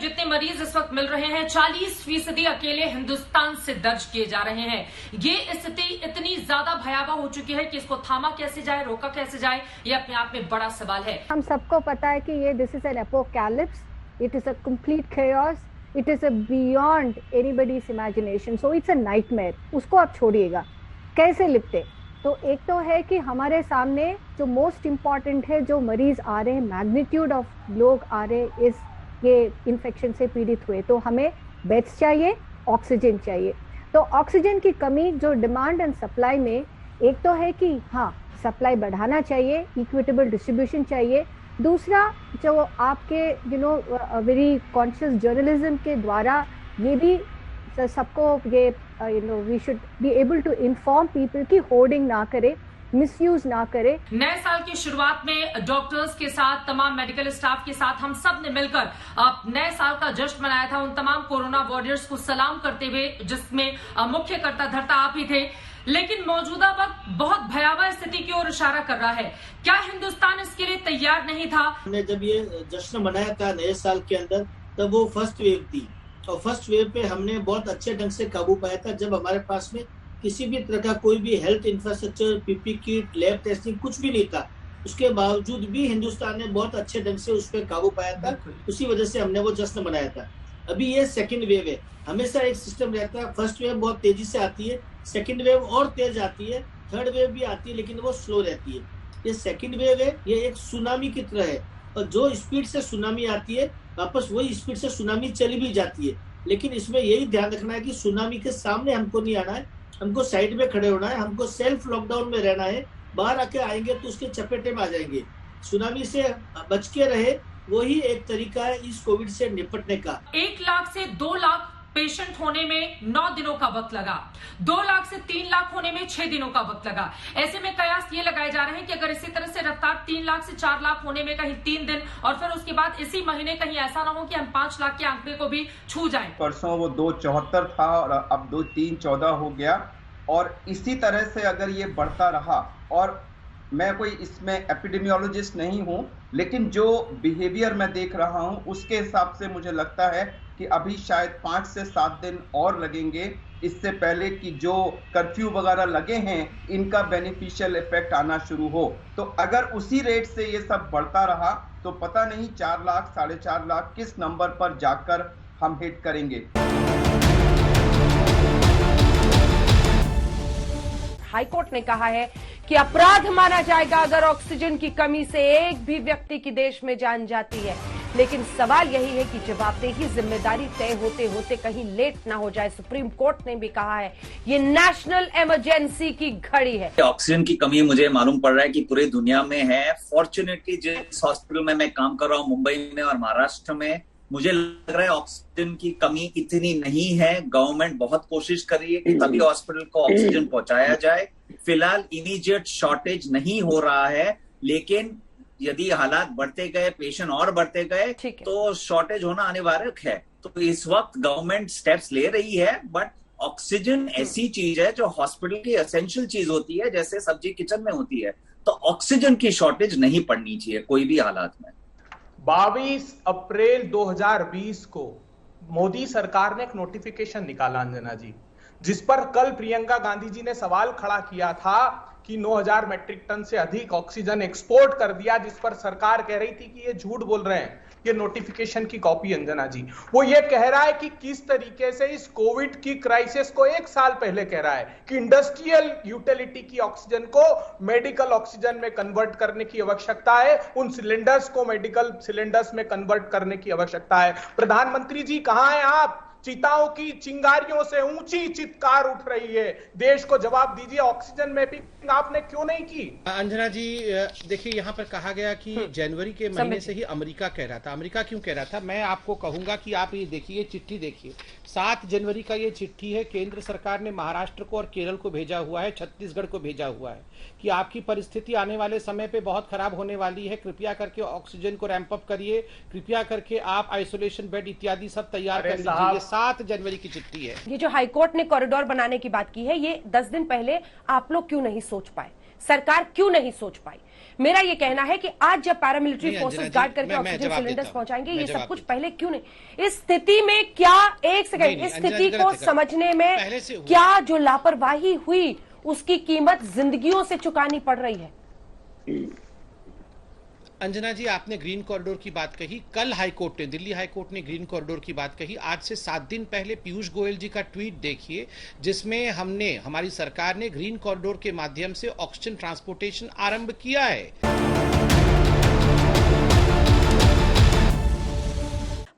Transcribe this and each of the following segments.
जितने मरीज इस वक्त मिल रहे हैं 40% अकेले हिंदुस्तान से दर्ज किए जा रहे हैं। ये स्थिति इतनी ज्यादा भयावह हो चुकी है कि इसको थामा कैसे जाए, रोका कैसे जाए, ये अपने आप में बड़ा सवाल है। हम सबको पता है कि ये this is an apocalypse, it is a complete chaos, it is a beyond anybody's imagination, so it's a nightmare. उसको आप छोड़िएगा, कैसे लिपटे? तो एक तो है कि हमारे सामने जो मोस्ट इम्पॉर्टेंट है, जो मरीज आ रहे हैं, मैग्नीट्यूड ऑफ लोग आ रहे इस ये इन्फेक्शन से पीड़ित हुए, तो हमें बेड्स चाहिए, ऑक्सीजन चाहिए। तो ऑक्सीजन की कमी जो डिमांड एंड सप्लाई में, एक तो है कि हाँ सप्लाई बढ़ाना चाहिए, इक्विटेबल डिस्ट्रीब्यूशन चाहिए। दूसरा जो आपके वेरी कॉन्शियस जर्नलिज्म के द्वारा ये भी सबको ये we should be able to inform people की होर्डिंग ना करे, मिसयूज ना करे। नए साल की शुरुआत में डॉक्टर्स के साथ, तमाम मेडिकल स्टाफ के साथ हम सब ने मिलकर नए साल का जश्न मनाया था, उन तमाम कोरोना वॉरियर्स को सलाम करते हुए, जिसमें मुख्य कर्ता धर्ता आप ही थे। लेकिन मौजूदा वक्त बहुत भयावह स्थिति की ओर इशारा कर रहा है। क्या हिंदुस्तान इसके लिए तैयार नहीं था? हमने जब ये जश्न मनाया था नए साल के अंदर, तब वो फर्स्ट वेव थी और फर्स्ट वेव पे हमने बहुत अच्छे ढंग से काबू पाया था, जब हमारे पास में किसी भी तरह का कोई भी health infrastructure, PP kit, lab testing कुछ भी नहीं था। उसके बावजूद भी हिंदुस्तान ने बहुत अच्छे ढंग से उस पर काबू पाया था, उसी वजह से हमने वो जश्न मनाया था। अभी ये सेकंड वेव है, हमेशा एक सिस्टम रहता है, फर्स्ट वेव बहुत तेजी से आती है, सेकंड वेव और तेज आती है, थर्ड वेव भी आती है लेकिन वो स्लो रहती है। ये सेकंड वेव है, ये एक सुनामी की तरह है, और जो स्पीड से सुनामी आती है वापस वही स्पीड से सुनामी चली भी जाती है। लेकिन इसमें यही ध्यान रखना है कि सुनामी के सामने हमको नहीं आना है, हमको साइड में खड़े होना है, हमको सेल्फ लॉकडाउन में रहना है। बाहर आके आएंगे तो उसके चपेटे में आ जाएंगे। सुनामी से बच के रहे, वही एक तरीका है इस कोविड से निपटने का। 1 लाख से 2 लाख पेशेंट होने में 9 दिनों का वक्त लगा, 2 लाख से 3 लाख होने में 6 दिनों का वक्त लगा। ऐसे में कयास ये लगाए जा रहे हैं कि अगर इसी तरह से रफ्तार 3 लाख से 4 लाख होने में कहीं 3 दिन और फिर उसके बाद इसी महीने कहीं ऐसा ना हो कि हम 5 लाख के आंकड़े को भी छू जाएं। परसों वो 274 था और अब 2314 हो गया, और इसी तरह से अगर ये बढ़ता रहा, और मैं कोई इसमें एपिडेमियोलॉजिस्ट नहीं हूं, लेकिन जो बिहेवियर मैं देख रहा हूं उसके हिसाब से मुझे लगता है कि अभी शायद 5 से 7 दिन और लगेंगे, इससे पहले कि जो कर्फ्यू वगैरह लगे हैं इनका बेनिफिशियल इफेक्ट आना शुरू हो। तो अगर उसी रेट से ये सब बढ़ता रहा तो पता नहीं 4 लाख 4.5 लाख किस नंबर पर जाकर हम हिट करेंगे। हाईकोर्ट ने कहा है कि अपराध माना जाएगा अगर ऑक्सीजन की कमी से एक भी व्यक्ति की देश में जान जाती है। लेकिन सवाल यही है कि जवाबदेही, जिम्मेदारी तय होते होते कहीं लेट ना हो जाए। सुप्रीम कोर्ट ने भी कहा है ये नेशनल इमरजेंसी की घड़ी है। ऑक्सीजन की कमी मुझे मालूम पड़ रहा है कि पूरी दुनिया में है। फॉर्चुनेटली जिस हॉस्पिटल में मैं काम कर रहा हूँ मुंबई में और महाराष्ट्र में, मुझे लग रहा है ऑक्सीजन की कमी इतनी नहीं है। गवर्नमेंट बहुत कोशिश कर रही है कि सभी हॉस्पिटल को ऑक्सीजन पहुंचाया जाए। फिलहाल इमीडिएट शॉर्टेज नहीं हो रहा है, लेकिन यदि हालात बढ़ते गए, पेशेंट और बढ़ते गए तो शॉर्टेज होना अनिवार्य है। तो इस वक्त गवर्नमेंट स्टेप्स ले रही है, बट ऑक्सीजन ऐसी चीज है जो हॉस्पिटल की एसेंशियल चीज होती है, जैसे सब्जी किचन में होती है। तो ऑक्सीजन की शॉर्टेज नहीं पड़नी चाहिए कोई भी हालात में। 22 अप्रैल 2020 को मोदी सरकार ने एक नोटिफिकेशन निकाला अंजना जी, जिस पर कल प्रियंका गांधी जी ने सवाल खड़ा किया था कि 9000 मैट्रिक टन से अधिक ऑक्सीजन एक्सपोर्ट कर दिया, जिस पर सरकार कह रही थी कि ये झूठ बोल रहे हैं। ये नोटिफिकेशन की कॉपी अंजना जी, वो ये कह रहा है कि किस तरीके से इस कोविड की क्राइसिस को 1 साल पहले कह रहा है कि इंडस्ट्रियल यूटिलिटी की ऑक्सीजन को मेडिकल ऑक्सीजन में कन्वर्ट करने की आवश्यकता है, उन सिलेंडर्स को मेडिकल सिलेंडर्स में कन्वर्ट करने की आवश्यकता है। प्रधानमंत्री जी कहां हैं आप? चिताओं की चिंगारियों से ऊंची चित्कार उठ रही है। देश को जवाब दीजिए, ऑक्सीजन मैपिंग आपने क्यों नहीं की? अंजना जी देखिए, यहाँ पर कहा गया कि जनवरी के महीने से ही अमेरिका कह रहा था। अमेरिका क्यों कह रहा था? मैं आपको कहूंगा कि आप ये देखिए, चिट्ठी देखिए, 7 जनवरी का ये चिट्ठी है। केंद्र सरकार ने महाराष्ट्र को और केरल को भेजा हुआ है, छत्तीसगढ़ को भेजा हुआ है कि आपकी परिस्थिति आने वाले समय पे बहुत खराब होने वाली है, कृपया करके ऑक्सीजन को रैंप अप करिए, कृपया करके आप आइसोलेशन बेड इत्यादि सब तैयार कर लीजिए। 7 जनवरी की चिट्ठी है। ये जो हाईकोर्ट ने कॉरिडोर बनाने की बात की है, ये 10 दिन पहले आप लोग क्यों नहीं सोच पाए? सरकार क्यों नहीं सोच पाई? मेरा ये कहना है कि आज जब पैरामिलिट्री नहीं, फोर्सेस अंजना जी, गार्ड करके मैं ऑक्सीजन जवाब सिलेंडर्स देता हूं। पहुंचाएंगे, मैं ये सब जवाब कुछ देता पहले क्यों नहीं? इस स्थिति में क्या, एक सेकंड, नहीं, इस अंजना स्थिति जी को गलत है। समझने में पहले से हुआ। क्या जो लापरवाही हुई उसकी कीमत जिंदगियों से चुकानी पड़ रही है? अंजना जी, आपने ग्रीन कॉरिडोर की बात कही। कल हाईकोर्ट ने, दिल्ली हाईकोर्ट ने ग्रीन कॉरिडोर की बात कही। आज से 7 दिन पहले पीयूष गोयल जी का ट्वीट देखिए, जिसमें हमारी सरकार ने ग्रीन कॉरिडोर के माध्यम से ऑक्सीजन ट्रांसपोर्टेशन आरंभ किया है।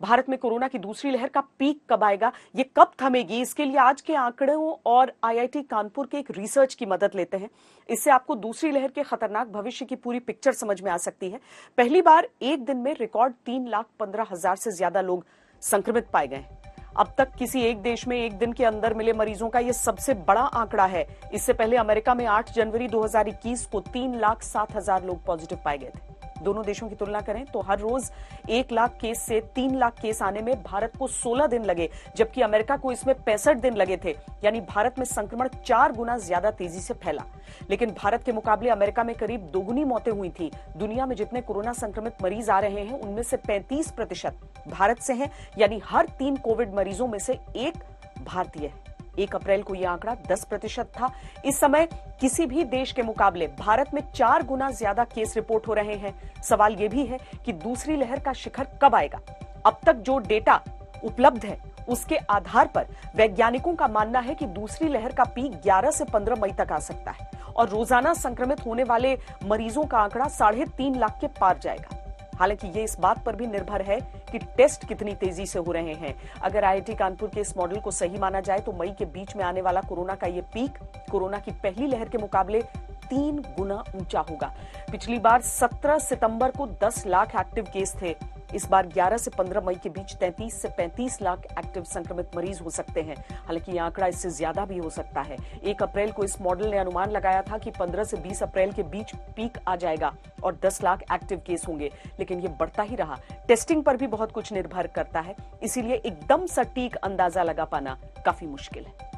भारत में कोरोना की दूसरी लहर का पीक कब आएगा, ये कब थमेगी, इसके लिए आज के आंकड़ों और आईआईटी कानपुर के एक रिसर्च की मदद लेते हैं। इससे आपको दूसरी लहर के खतरनाक भविष्य की पूरी पिक्चर समझ में आ सकती है। पहली बार एक दिन में रिकॉर्ड 3,15,000 से ज्यादा लोग संक्रमित पाए गए। अब तक किसी एक देश में एक दिन के अंदर मिले मरीजों का यह सबसे बड़ा आंकड़ा है। इससे पहले अमेरिका में 8 जनवरी 2021 को 3,07,000 लोग पॉजिटिव पाए गए थे। दोनों देशों की तुलना करें तो हर रोज 1 लाख केस से 3 लाख केस आने में भारत को 16 दिन लगे, जबकि अमेरिका को इसमें 65 दिन लगे थे। यानी भारत में संक्रमण 4 गुना ज्यादा तेजी से फैला। लेकिन भारत के मुकाबले अमेरिका में करीब दोगुनी मौतें हुई थी। दुनिया में जितने कोरोना संक्रमित मरीज आ रहे हैं उनमें से 35% भारत से हैं, यानी हर 3 कोविड मरीजों में से 1 भारतीय है। 1 अप्रैल को यह आंकड़ा 10% था। इस समय किसी भी देश के मुकाबले भारत में 4 गुना ज्यादा केस रिपोर्ट हो रहे हैं। सवाल यह भी है कि दूसरी लहर का शिखर कब आएगा? अब तक जो डेटा उपलब्ध है उसके आधार पर वैज्ञानिकों का मानना है कि दूसरी लहर का पीक 11 से 15 मई तक आ सकता है और रोजाना संक्रमित होने वाले मरीजों का आंकड़ा 3.5 लाख के पार जाएगा। हालांकि ये इस बात पर भी निर्भर है कि टेस्ट कितनी तेजी से हो रहे हैं। अगर आईआईटी कानपुर के इस मॉडल को सही माना जाए तो मई के बीच में आने वाला कोरोना का ये पीक कोरोना की पहली लहर के मुकाबले 3 गुना ऊंचा होगा। पिछली बार 17 सितंबर को 10 लाख एक्टिव केस थे। इस बार 11 से 15 मई के बीच 33 से 35 लाख एक्टिव संक्रमित मरीज हो सकते हैं। हालांकि यह आंकड़ा इससे ज्यादा भी हो सकता है। 1 अप्रैल को इस मॉडल ने अनुमान लगाया था कि 15 से 20 अप्रैल के बीच पीक आ जाएगा और 10 लाख एक्टिव केस होंगे, लेकिन यह बढ़ता ही रहा। टेस्टिंग पर भी बहुत कुछ निर्भर करता है, इसीलिए एकदम सटीक अंदाजा लगा पाना काफी मुश्किल है।